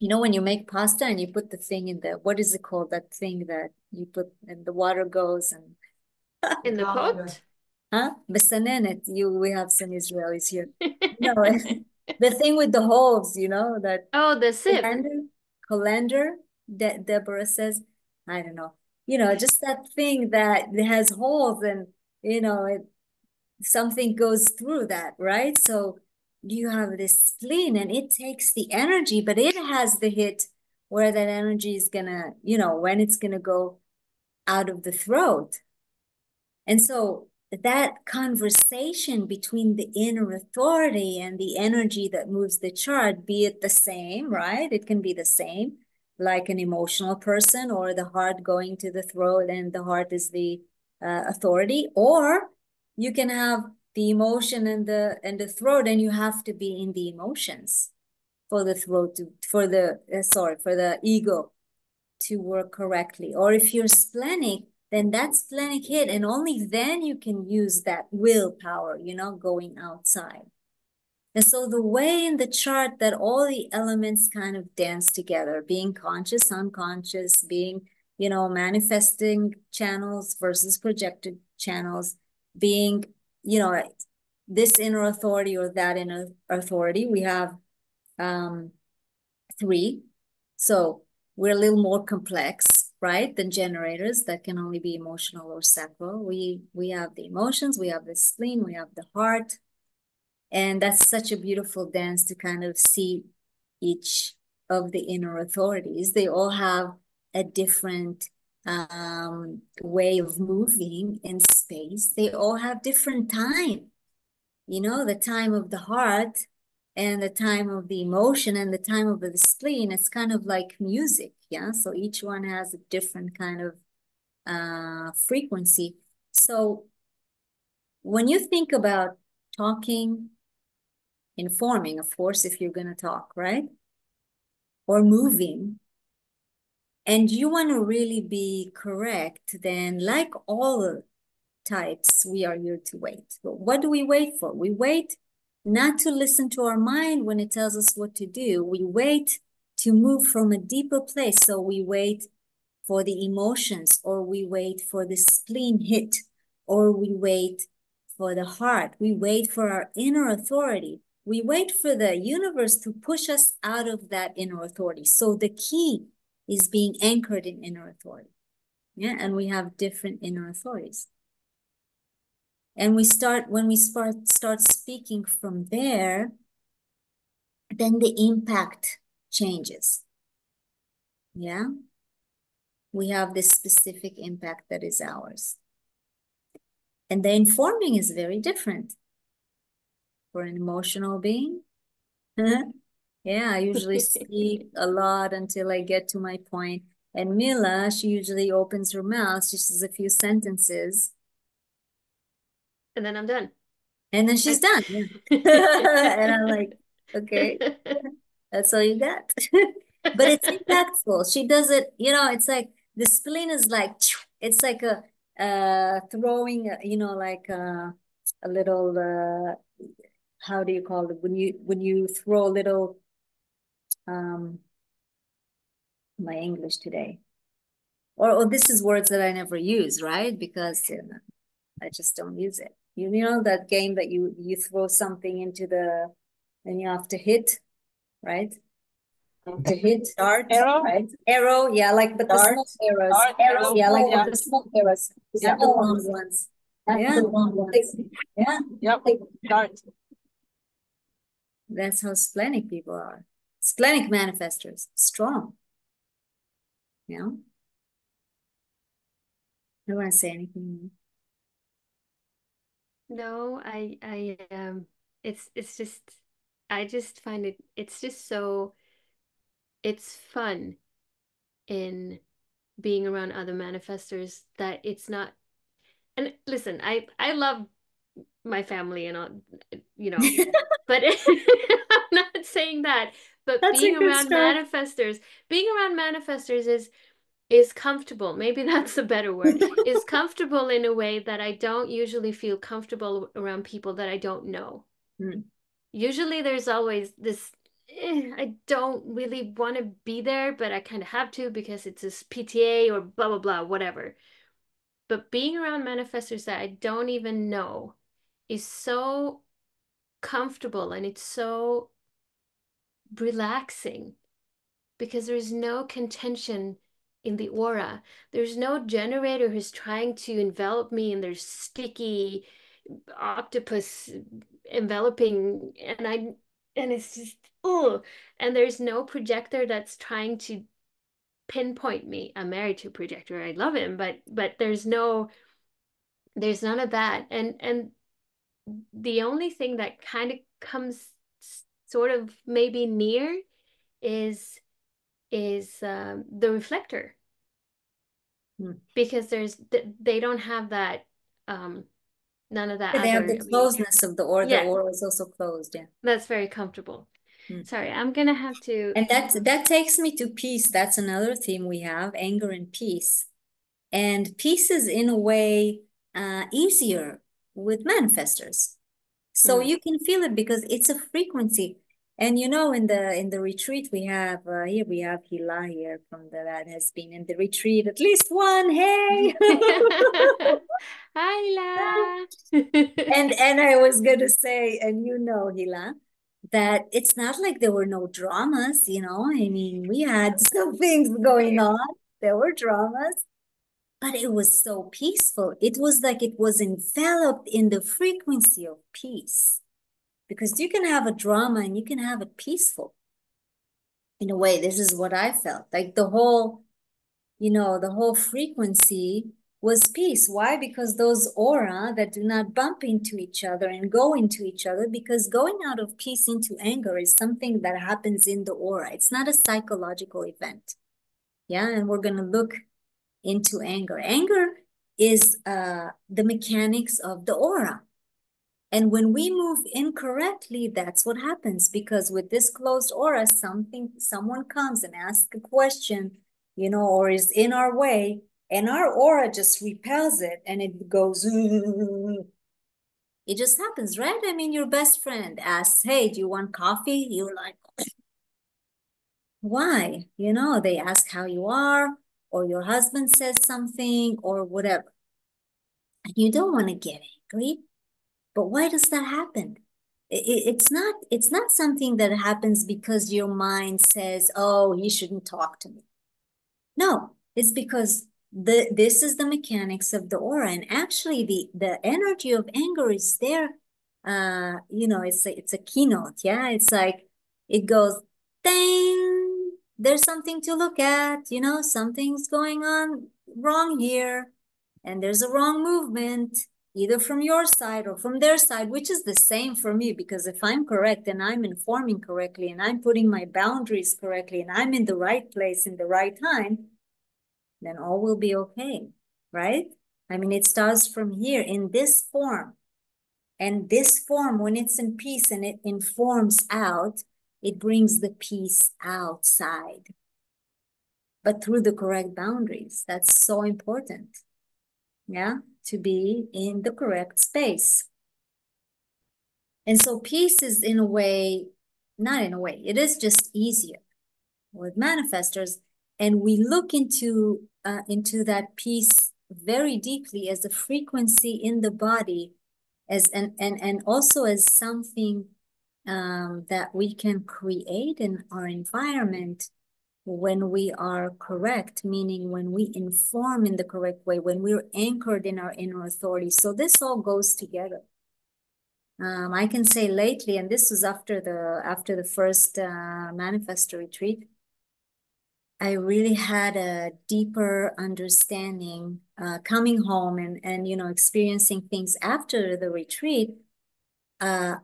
When you make pasta and you put the thing in what is it called? That thing that you put and the water goes and In the pot. huh? Besanenet. We have some Israelis here. No, the thing with the holes, that Oh, the sieve. colander that Deborah says. I don't know. Just that thing that has holes and something goes through that, right? So you have this spleen and it takes the energy, but it has the hit where that energy is gonna, when it's gonna go out of the throat. And so that conversation between the inner authority and the energy that moves the chart, be it the same, right? It can be the same, like an emotional person, or the heart going to the throat and the heart is the authority, or you can have the emotion and the throat, and you have to be in the emotions for the throat to for the sorry for the ego to work correctly. Or if you're splenic, then that splenic hit, and only then you can use that willpower, going outside. And so the way in the chart that all the elements kind of dance together, being conscious, unconscious, being, manifesting channels versus projected channels, being, this inner authority or that inner authority, we have three. So we're a little more complex, right, than generators that can only be emotional or sacral. We have the emotions, we have the spleen, we have the heart. And that's such a beautiful dance to kind of see each of the inner authorities. They all have a different way of moving in space. They all have different time, the time of the heart and the time of the emotion and the time of the spleen. It's kind of like music, yeah? So each one has a different kind of frequency. So when you think about talking, informing, of course, if you're going to talk, right? Or moving, and you want to really be correct, then like all types, we are here to wait. But what do we wait for? We wait not to listen to our mind when it tells us what to do. We wait to move from a deeper place. So we wait for the emotions, or we wait for the spleen hit, or we wait for the heart. We wait for our inner authority. We wait for the universe to push us out of that inner authority. So the key is being anchored in inner authority. Yeah, and we have different inner authorities. And when we start speaking from there, then the impact changes. Yeah. We have this specific impact that is ours. And the informing is very different for an emotional being. Yeah, I usually speak a lot until I get to my point. And Mila, she usually opens her mouth, she says a few sentences, And then I'm done. and then she's done. Yeah. And I'm like, okay, that's all you got. But it's impactful. She does it, it's like the spleen is like, it's like a throwing, like a little, how do you call it? When you throw a little, um, my English today. Or this is words that I never use, right? Because I just don't use it. You know that game that you throw something into the, and you have to hit, right? To hit dart, Arrow? right? Arrow, yeah, like but the small arrows. Dart, Arrows, yeah, like yeah. the small arrows. Yeah. Not the long ones. Yeah. Yeah. Yep, dart. That's how splenic people are. Splenic manifestors, strong. Yeah. I don't want to say anything. No, it's just, I just find it's just so, it's fun in being around other manifestors that it's not, and listen, I love my family and all, but I'm not saying that, but That's a good start. being around manifestors is comfortable. Maybe that's a better word. Is comfortable in a way that I don't usually feel comfortable around people that I don't know. Hmm. Usually there's always this, I don't really want to be there, but I kind of have to because it's this PTA or blah, blah, blah, whatever. But being around manifestors that I don't even know is so comfortable and it's so relaxing because there's no contention in the aura. There's no generator who's trying to envelop me in their sticky octopus enveloping, and it's just, oh, and there's no projector that's trying to pinpoint me. I'm married to a projector. I love him, but there's no There's none of that. And the only thing that kind of comes sort of maybe near is the reflector, because they don't have that, none of that Yeah, they have other, the I mean, closeness of the aura. The yeah, aura is also closed, yeah. that's very comfortable. Sorry, I'm gonna have to. And that takes me to peace. That's another theme we have, anger and peace. And peace is in a way easier with manifestors. So you can feel it because it's a frequency. And you know, in the retreat we have here we have Hila here from that has been in the retreat at least one. Hey. Hi, La. And I was gonna say, and you know, Hila, that it's not like there were no dramas, you know. I mean, we had some things going on. There were dramas, but it was so peaceful. It was like it was enveloped in the frequency of peace. Because you can have a drama and you can have it peaceful. In a way, this is what I felt. Like the whole, you know, the whole frequency was peace. Why? Because those aura that do not bump into each other and go into each other, because going out of peace into anger is something that happens in the aura. It's not a psychological event. Yeah. And we're going to look into anger. Anger is the mechanics of the aura. And when we move incorrectly, that's what happens. Because with this closed aura, someone comes and asks a question, you know, or is in our way, and our aura just repels it and it goes, it just happens, right? I mean, your best friend asks, hey, do you want coffee? You're like, why? You know, they ask how you are, or your husband says something, or whatever. And you don't want to get angry. But why does that happen? It's not something that happens because your mind says, oh, he shouldn't talk to me. No, it's because this is the mechanics of the aura. And actually the energy of anger is there. You know, it's a keynote. Yeah. It's like it goes, ding, there's something to look at, you know, something's going on wrong here. And there's a wrong movement, either from your side or from their side, which is the same for me, because if I'm correct and I'm informing correctly and I'm putting my boundaries correctly and I'm in the right place in the right time, then all will be okay, right? I mean, it starts from here in this form. And this form, when it's in peace and it informs out, it brings the peace outside. But through the correct boundaries. That's so important. Yeah, to be in the correct space. And so peace is in a way, not in a way, it is just easier with manifestors. And we look into that peace very deeply as a frequency in the body, as and also as something that we can create in our environment when we are correct, meaning when we inform in the correct way, when we're anchored in our inner authority. So this all goes together. I can say lately, and this was after the first Manifestor retreat, I really had a deeper understanding coming home and you know, experiencing things after the retreat, a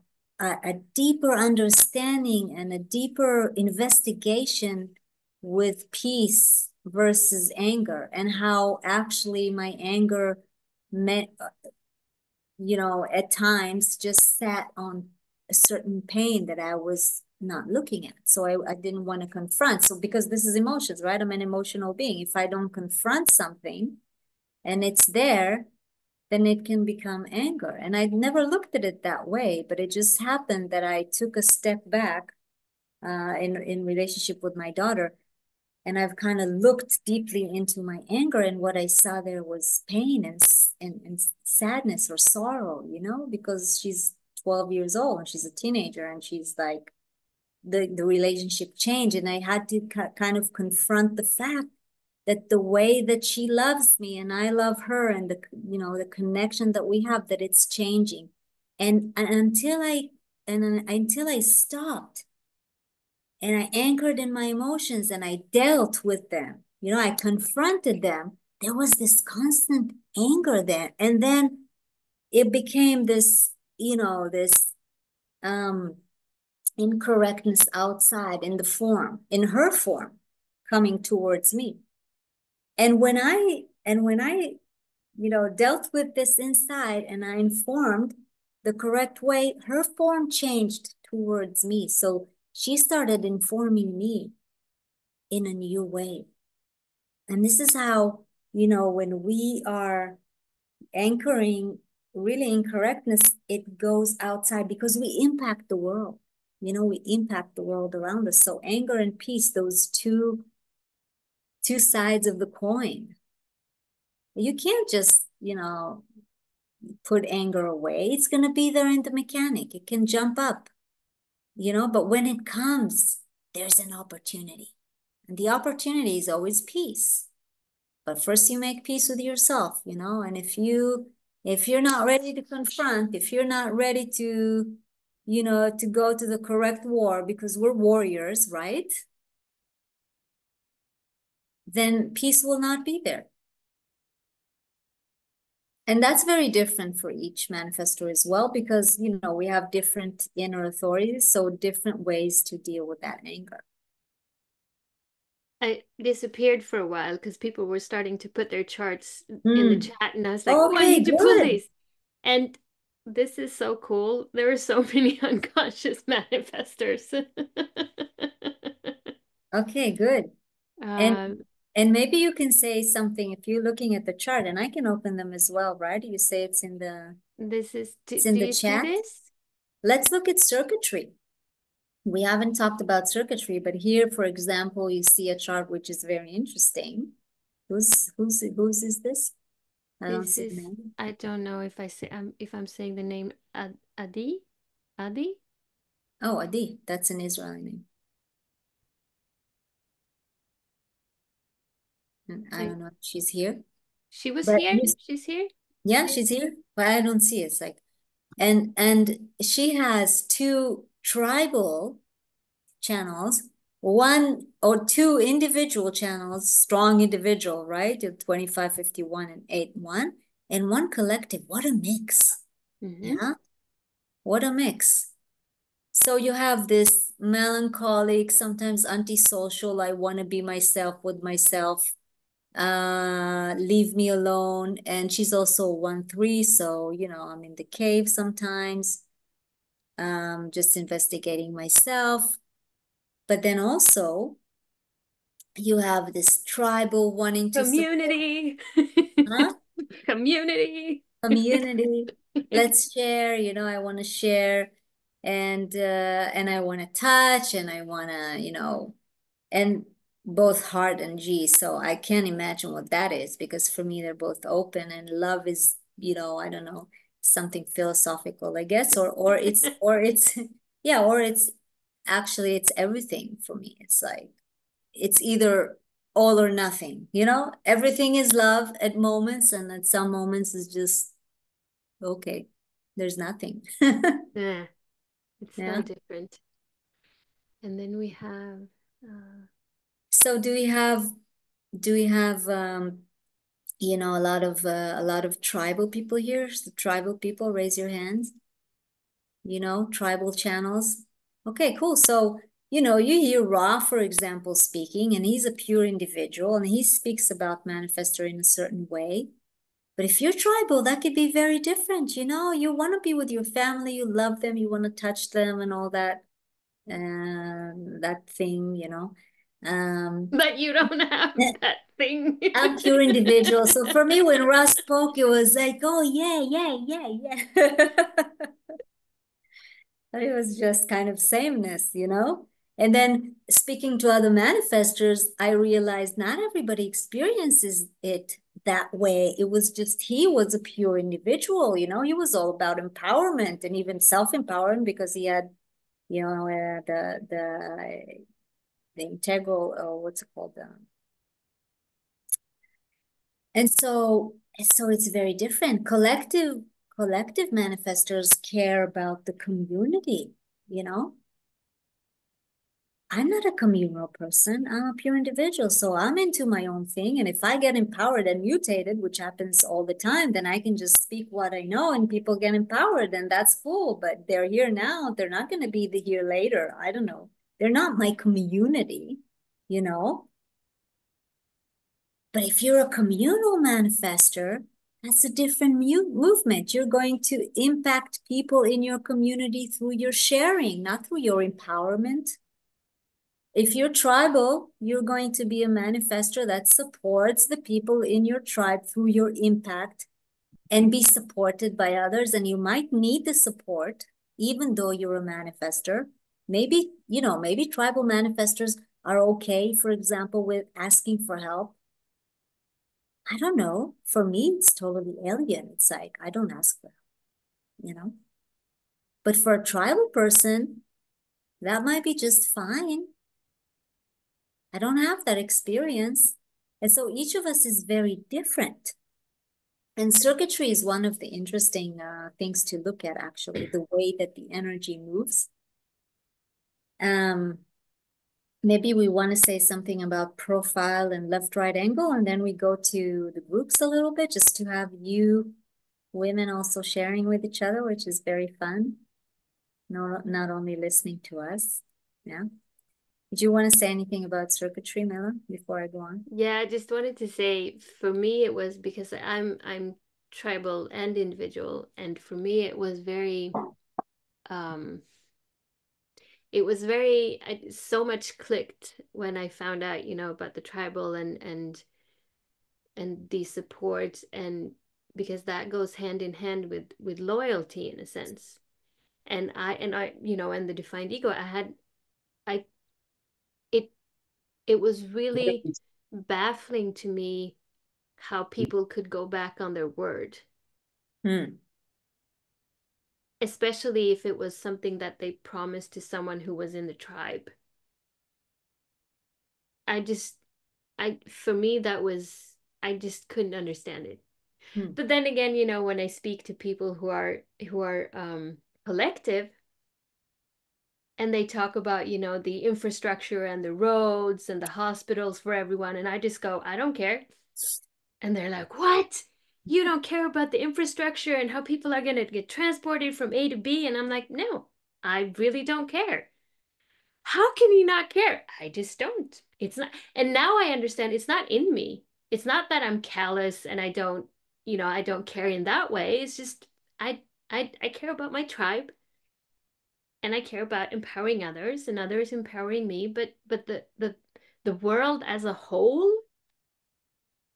deeper understanding and a deeper investigation with peace versus anger, and how actually my anger meant, you know, at times just sat on a certain pain that I was not looking at. So I didn't want to confront. So because this is emotions, right? I'm an emotional being. If I don't confront something and it's there, then it can become anger. And I'd never looked at it that way, but it just happened that I took a step back in relationship with my daughter. And I've kind of looked deeply into my anger, and what I saw there was pain and sadness or sorrow, you know, because she's 12 years old and she's a teenager, and she's like, the relationship changed. And I had to kind of confront the fact that the way that she loves me and I love her, and the, you know, the connection that we have, that it's changing. And until I stopped and I anchored in my emotions and I dealt with them, you know, I confronted them, there was this constant anger there. And then it became this, this um incorrectness outside in the form, in her form, coming towards me. And when I dealt with this inside and I informed the correct way, her form changed towards me. So she started informing me in a new way. And this is how, when we are anchoring really incorrectness, it goes outside because we impact the world. We impact the world around us. So anger and peace, those two sides of the coin. You can't just, put anger away. It's going to be there in the mechanic. It can jump up, but when it comes, there's an opportunity. And the opportunity is always peace. But first you make peace with yourself, and if you're not ready to confront, if you're not ready to, to go to the correct war, because we're warriors, right? Then peace will not be there. And that's very different for each manifestor as well, because, we have different inner authorities, so different ways to deal with that anger. I disappeared for a while because people were starting to put their charts in the chat, and I was like, "Oh, I Okay, need to pull good. these." And this is so cool. There are so many unconscious manifestors. Okay, good. And Um, and maybe you can say something if you're looking at the chart, and I can open them as well, right? You say this is, it's do in the you see chat. this? Let's look at circuitry. We haven't talked about circuitry, but here, for example, you see a chart which is very interesting. Whose is this? I don't This see the is, name. I don't know if if I'm saying the name Adi? Adi? Oh, Adi. That's an Israeli name. And I I, don't know if she's here, she was but here. She's here. yeah, she's here, but I don't see it. It's like, and she has two tribal channels, one or two individual channels, strong individual, right? 2551 and 81, and one collective. What a mix. Mm-hmm. Yeah, what a mix. So you have this melancholic, sometimes antisocial, I want to be myself with myself, leave me alone. And she's also 1-3, so I'm in the cave sometimes, just investigating myself. But then also you have this tribal wanting to support, Community. huh? Community. Community. Let's share, I want to share, and I want to touch, and I want to, and both heart and G. So I can't imagine what that is, because for me they're both open, and love is, I don't know, something philosophical, I guess, or it's yeah, or it's actually it's everything for me. It's like it's either all or nothing, everything is love at moments, and at some moments it's just okay, there's nothing. Yeah, it's so Yeah. different. And then we have So do we have a lot of tribal people here? So tribal people, raise your hands. Tribal channels. Okay, cool. So, you hear Ra, for example, speaking, and he's a pure individual, and he speaks about manifestor in a certain way. But if you're tribal, that could be very different. You want to be with your family, you love them, you want to touch them and all that, that thing. Um, but you don't have that thing. I'm pure individual. So for me, when Ross spoke, it was like, oh yeah, yeah, yeah, yeah. It was just kind of sameness. And then speaking to other manifestors, I realized not everybody experiences it that way. It was just he was a pure individual. He was all about empowerment and even self-empowerment, because he had, the integral, what's it called? And so it's very different. Collective manifestors care about the community, you know? I'm not a communal person. I'm a pure individual. So I'm into my own thing. And if I get empowered and mutated, which happens all the time, then I can just speak what I know and people get empowered, and that's cool. But they're here now. They're not going to be here later. I don't know. They're not my community, you know? But if you're a communal manifester, that's a different movement. You're going to impact people in your community through your sharing, not through your empowerment. If you're tribal, you're going to be a manifester that supports the people in your tribe through your impact and be supported by others. And you might need the support, even though you're a manifester. Maybe, maybe tribal manifestors are okay, for example, with asking for help. I don't know. For me, it's totally alien. It's like, I don't ask for help. But for a tribal person, that might be just fine. I don't have that experience. And so each of us is very different. And circuitry is one of the interesting things to look at, actually, the way that the energy moves. Maybe we want to say something about profile and left-right angle, and then we go to the groups a little bit, just to have you women also sharing with each other, which is very fun. No, not only listening to us. Yeah. Do you want to say anything about circuitry, Mela, before I go on? Yeah, I just wanted to say for me it was because I'm tribal and individual, and for me um it was very so much clicked when I found out, about the tribal and the support, and because that goes hand in hand with loyalty in a sense. And I and the defined ego, I it it was really baffling to me how people could go back on their word, Hmm. especially if it was something that they promised to someone who was in the tribe. I just, for me, I just couldn't understand it. Hmm. But then again, when I speak to people who are collective, and they talk about, the infrastructure and the roads and the hospitals for everyone, and I just go, I don't care. And they're like, what? You don't care about the infrastructure and how people are going to get transported from A to B? And I'm like, no, I really don't care. How can you not care? I just don't. It's not. And now I understand it's not in me. It's not that I'm callous and I don't care in that way. It's just I care about my tribe, and I care about empowering others and others empowering me, but the world as a whole,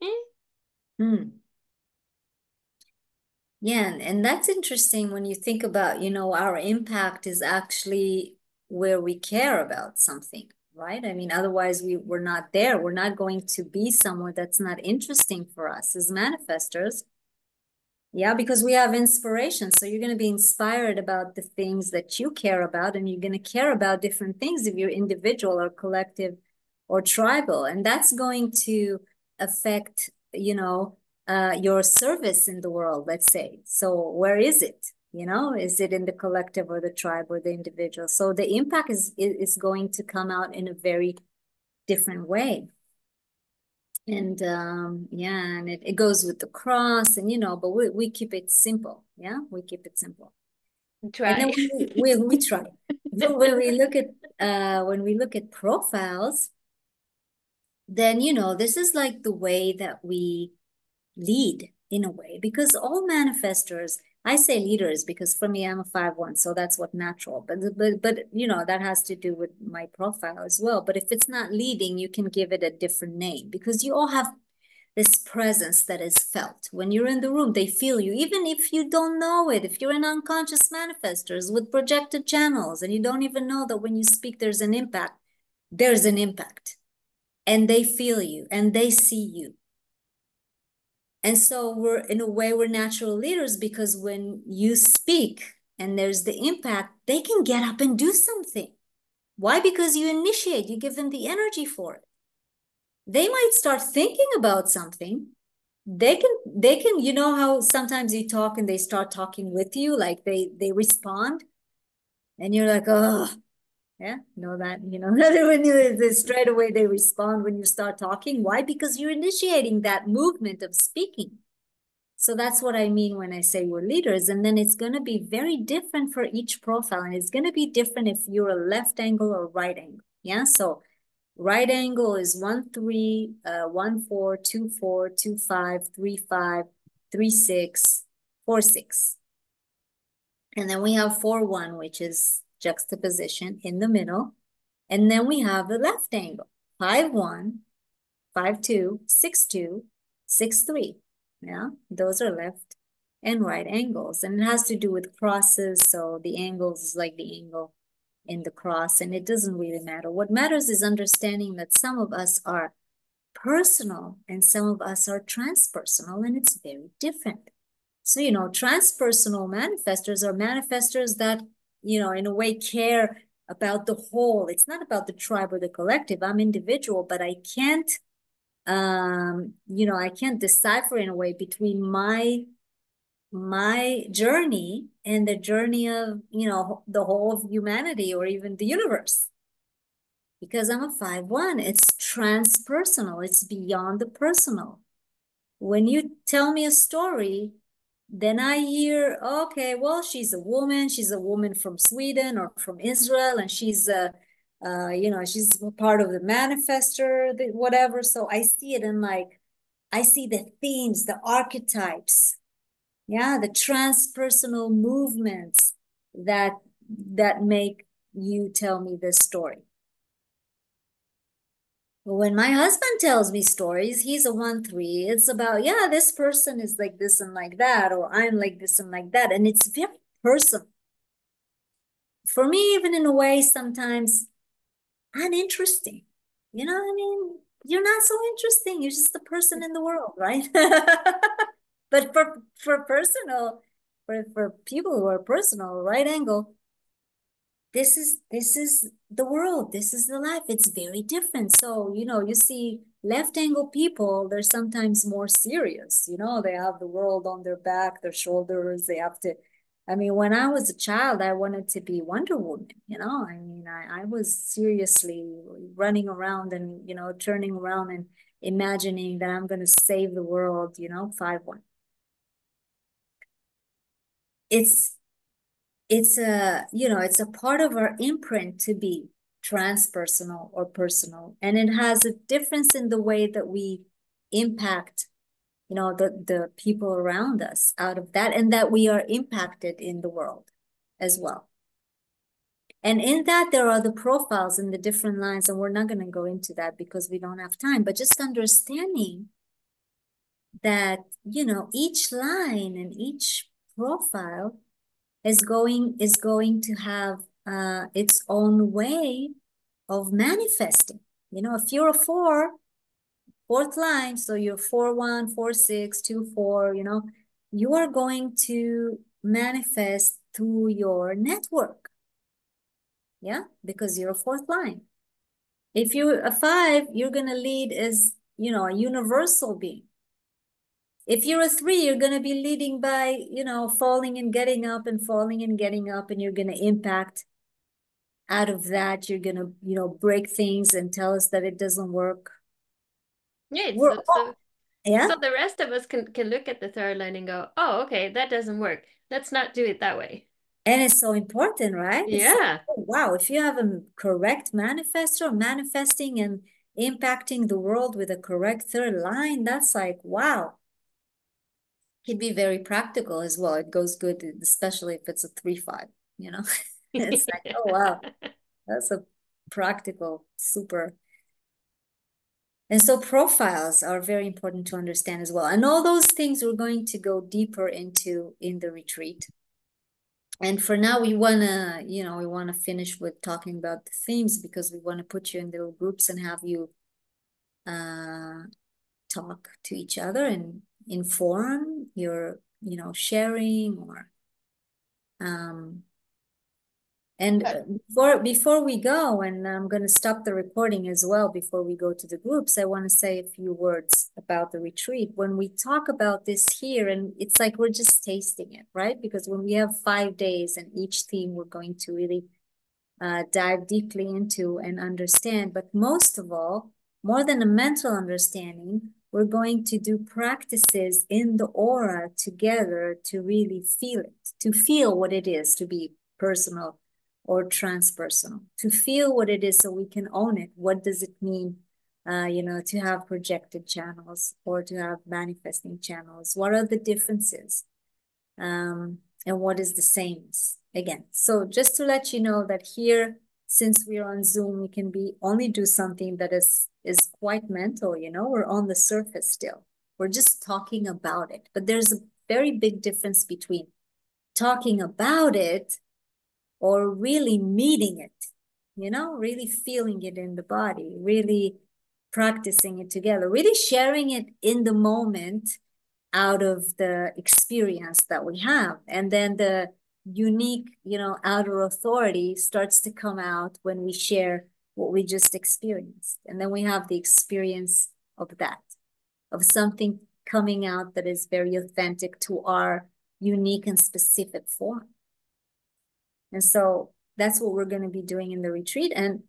eh. Hmm. Yeah, and that's interesting when you think about, our impact is actually where we care about something, right? I mean, otherwise we're not there. We're not going to be somewhere that's not interesting for us as manifestors. Yeah, because we have inspiration. So you're going to be inspired about the things that you care about, and you're going to care about different things if you're individual or collective or tribal. And that's going to affect, your service in the world, let's say. So where is it? Is it in the collective or the tribe or the individual? So the impact is going to come out in a very different way. And yeah, and it goes with the cross, and but we keep it simple. Yeah, we keep it simple. And then Try. we try. But when we look at profiles, then this is like the way that we lead in a way, because all manifestors, I say leaders because for me I'm a 5-1, so that's what natural, but that has to do with my profile as well. But if it's not leading, you can give it a different name, because you all have this presence that is felt when you're in the room. They feel you, even if you don't know it. If you're an unconscious manifestors with projected channels and you don't even know that when you speak there's an impact, and they feel you and they see you. And so we're natural leaders, because when you speak and there's the impact, they can get up and do something. Why? Because you initiate, you give them the energy for it. They might start thinking about something. They can, how sometimes you talk and they start talking with you, like they respond, and you're like, oh, Yeah, know that, that when you straight away they respond when you start talking. Why? Because you're initiating that movement of speaking. So that's what I mean when I say we're leaders. And then it's going to be very different for each profile. And it's going to be different if you're a left angle or right angle. Yeah. So right angle is 1 3, 1 4, 2 4, 2 5, 3 5, 3 6, 4 6. And then we have 4 1, which is juxtaposition in the middle. And then we have the left angle, 5 1, 5 2, 6 2, 6 3. Yeah, those are left and right angles. And it has to do with crosses. So the angles is like the angle in the cross, and it doesn't really matter. What matters is understanding that some of us are personal and some of us are transpersonal, and it's very different. So, transpersonal manifestors are manifestors that, in a way care about the whole. It's not about the tribe or the collective. I'm individual, but I can't, I can't decipher in a way between my journey and the journey of, the whole of humanity or even the universe. Because I'm a 5-1, it's transpersonal, it's beyond the personal. When you tell me a story, then I hear, okay, well, she's a woman from Sweden or from Israel, and she's she's part of the manifestor, whatever. So I see it in like, I see the themes, the archetypes, yeah, the transpersonal movements that make you tell me this story. When my husband tells me stories, he's a 1-3. It's about, yeah, this person is like this and like that, or I'm like this and like that. And it's very personal. For me, even in a way, sometimes uninteresting. I mean, you're not so interesting. You're just a person in the world, right? But for personal, for people who are personal, right angle, this is the world, this is the life. It's very different. So you see left angle people, they're sometimes more serious. They have the world on their back, their shoulders. They have to, I mean, when I was a child, I wanted to be Wonder Woman. I mean, I was seriously running around and turning around and imagining that I'm going to save the world. 5-1. It's a part of our imprint to be transpersonal or personal, and it has a difference in the way that we impact the people around us out of that, and that we are impacted in the world as well. And in that there are the profiles and the different lines, and we're not going to go into that because we don't have time, but just understanding that each line and each profile is going to have its own way of manifesting. If you're a 4, fourth line, so you're 4-1, 4-6, 2-4, you are going to manifest through your network. Yeah, because you're a fourth line. If you're a 5, you're gonna lead as a universal being. If you're a 3, you're going to be leading by, falling and getting up and falling and getting up, and you're going to impact out of that. You're going to, break things and tell us that it doesn't work. Yeah, We're all, yeah. so the rest of us can look at the third line and go, oh, okay, that doesn't work. Let's not do it that way. And it's so important, right? It's like, Yeah. oh, wow, if you have a correct manifestor, manifesting and impacting the world with a correct third line, that's like, wow. Can be very practical as well. It goes good, especially if it's a 3-5, It's like, oh, wow, that's a practical, super. And so profiles are very important to understand as well. And all those things we're going to go deeper into in the retreat. And for now, we want to finish with talking about the themes, because we want to put you in little groups and have you talk to each other and inform your, sharing or and before we go, and I'm going to stop the recording as well before we go to the groups, I want to say a few words about the retreat. When we talk about this here, and it's like we're just tasting it, right? Because when we have 5 days and each theme, we're going to really dive deeply into and understand. But most of all, more than a mental understanding, we're going to do practices in the aura together to really feel it, to feel what it is to be personal or transpersonal, to feel what it is so we can own it. What does it mean, to have projected channels or to have manifesting channels? What are the differences? And what is the sameness? Again, so just to let you know that here, since we're on Zoom, we can only do something that is quite mental, we're on the surface still. We're just talking about it. But there's a very big difference between talking about it or really meeting it, really feeling it in the body, really practicing it together, really sharing it in the moment out of the experience that we have. And then the unique, outer authority starts to come out when we share what we just experienced. And then we have the experience of that, of something coming out that is very authentic to our unique and specific form. And so that's what we're going to be doing in the retreat. And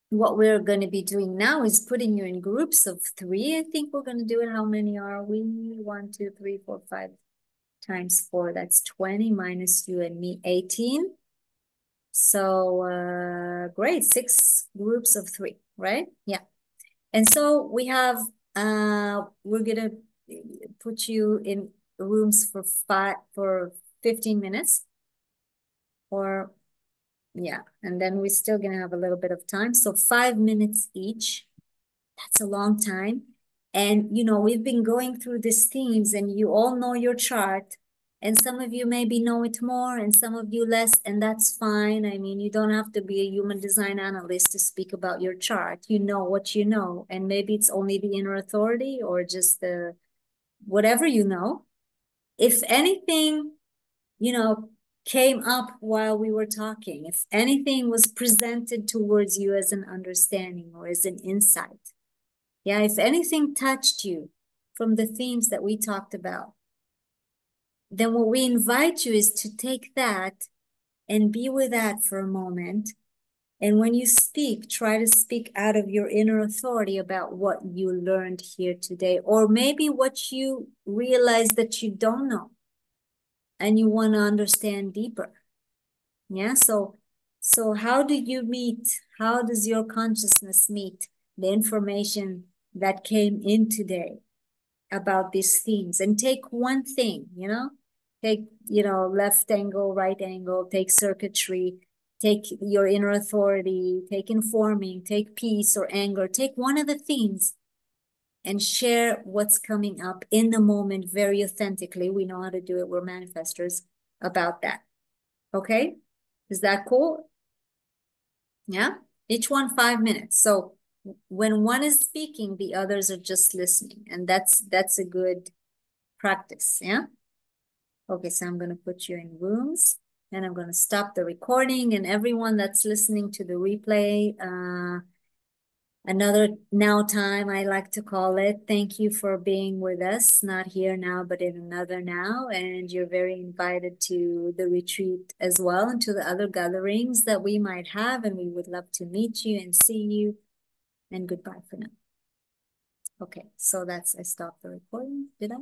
what we're going to be doing now is putting you in groups of 3. I think we're going to do it. How many are we? 1, 2, 3, 4, 5 times 4. That's 20 minus you and me, 18. So great, 6 groups of 3, right? Yeah. And so we have, we're going to put you in rooms for 15 minutes or yeah, and then we're still going to have a little bit of time. So 5 minutes each. That's a long time. And, we've been going through these themes and you all know your chart. And some of you maybe know it more and some of you less, and that's fine. I mean, you don't have to be a human design analyst to speak about your chart. You know what you know. And maybe it's only the inner authority or just the whatever you know. If anything, came up while we were talking, if anything was presented towards you as an understanding or as an insight, if anything touched you from the themes that we talked about, then what we invite you is to take that and be with that for a moment. And when you speak, try to speak out of your inner authority about what you learned here today, or maybe what you realize that you don't know and you want to understand deeper. Yeah, so how do you meet? How does your consciousness meet the information that came in today about these themes? And take one thing, take, left angle, right angle, take circuitry, take your inner authority, take informing, take peace or anger, take one of the themes and share what's coming up in the moment very authentically. We know how to do it. We're manifestors about that. Okay? Is that cool? Yeah? Each one 5 minutes. So when one is speaking, the others are just listening. And that's a good practice. Yeah? Okay, so I'm going to put you in rooms and I'm going to stop the recording, and everyone that's listening to the replay, another now time, I like to call it. Thank you for being with us, not here now, but in another now. And you're very invited to the retreat as well and to the other gatherings that we might have. And we would love to meet you and see you. And goodbye for now. Okay, so I stopped the recording. Did I?